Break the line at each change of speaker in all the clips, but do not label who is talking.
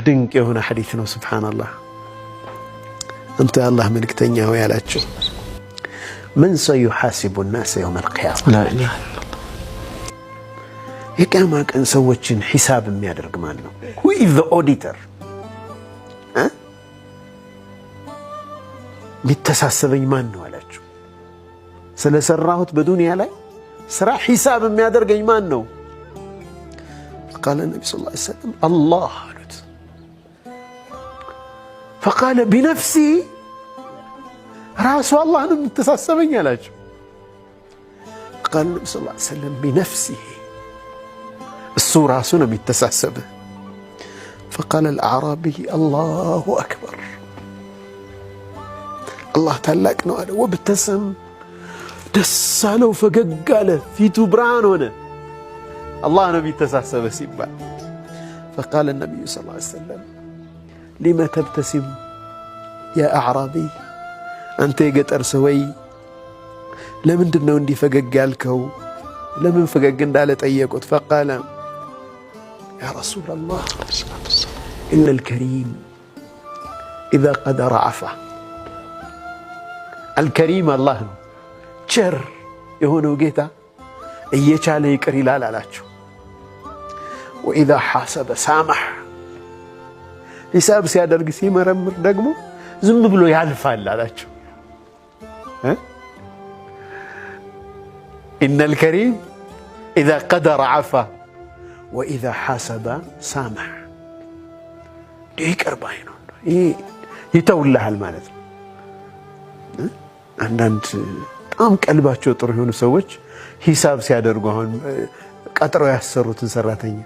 ድንቅ የሆነ ሐዲስ ነው። ሱብሃንአላህ አንተ የአላህ መልእክተኛ ሆይ ያላቸው ምን ሰዩሐሲቡ الناس يوم القيامة لا اله الا الله የቂያማ ቀን ሰዎችን ሒሳብ የሚያደርግ ማን ነው? who is the auditor ሚተሳሰበኝ ማን ነው አላቸው። ስለሰራሁት በዱንያ ላይ ስራ ሒሳብ የሚያደርገኝ ማን ነው? قال النبي صلى الله عليه وسلم الله አሉት። فقال بنفسي ራሱ አላህ ነው የሚተሳሰበኝ አላቸው። قال النبي صلى الله عليه وسلم بنفسه እሱ ራሱ ነው የሚተሳሰበህ። فقال الأعرابي الله أكبر الله ታላቅ ነው አለ። ወብተሰም ደስ አለው ፈገግ አለ ፊቱ ብርሃን ሆነ። الله ነው የሚተሳሰበህ ሲባል فقال النبي صلى الله عليه وسلم لما تبتسم يا أعرابي أنت የገጠር ሰውዬ ለምንድነው እንዲህ ፈገግ ያልከው? ለምን ፈገግ እንዳለ ጠየቁት። فقال يا رسول الله إن الكريم إذا قدر عفا الكريم الله ነው ቸር የሆነው ጌታ እየቻለ ይቅር ይላል አላቸው። وإذا حاسب سامح ሂሳብ ሲያደርግ ሲመረምር ደግሞ ዝም ብሎ ያልፋል አላቸው። إن الكريم إذا قدر عفا وإذا حاسب سامح ይቅር ባይ ነው ይተውልሃል ማለት ነው። አንዳንድ በጣም ቀልባቸው ጥሩ የሆኑ ሰዎች ሂሳብ ሲያደርጉ አሁን ቀጥረው ያሰሩትን ሰራተኛ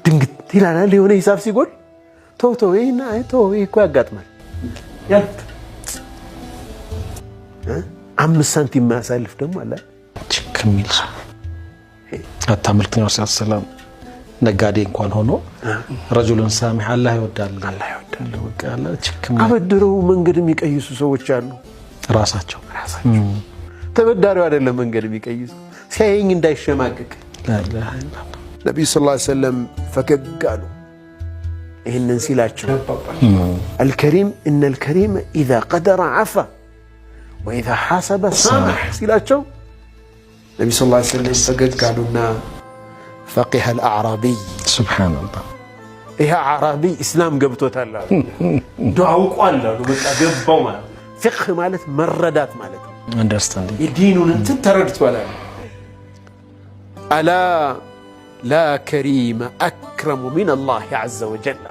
ድንግት ይላል የሆነ ሂሳብ ሲጎል ተው ይሄና እኮ ያጋጥማል ያልፍ 5 ሳንቲም ማሳልፍ ደግሞ አለ ከሚል አታምልክነው ሰላም ነጋዴ እንኳን ሆኖ ረጁሉን ሳሚህ አላህ ይወዳል ወቃላ ችክም አበድረው መንገድ የሚቀይሱ ሰዎች አሉ። ራሳቸው ተበዳሪው አይደለም መንገድ የሚቀይሱ ሲያየኝ እንዳይሸማቀቅ ላኢላሃ ኢላላህ ነብዩ ሰለላሁ ዐለይሂ ወሰለም ፈገግ አሉ። ይሄንን ሲላቸው الكريم إن الكريم إذا قدر عفا وإذا حاسب سامح ሲላቸው ነብዩ ሰለላሁ ዐለይሂ ወሰለም ፈገግ አሉና فقه الأعرابي سبحان الله ይሄ አዕራቢ እስላም ገብቶታል አሉ። ዱዓውቋል አሉ። በቃ ገባው ማለት ፍቅህ ማለት መረዳት ማለት ነው። አንደርስታንዲንግ የዲኑን እንትን ተረድቷል አሉ። ألا لا كريم أكرم من الله عز وجل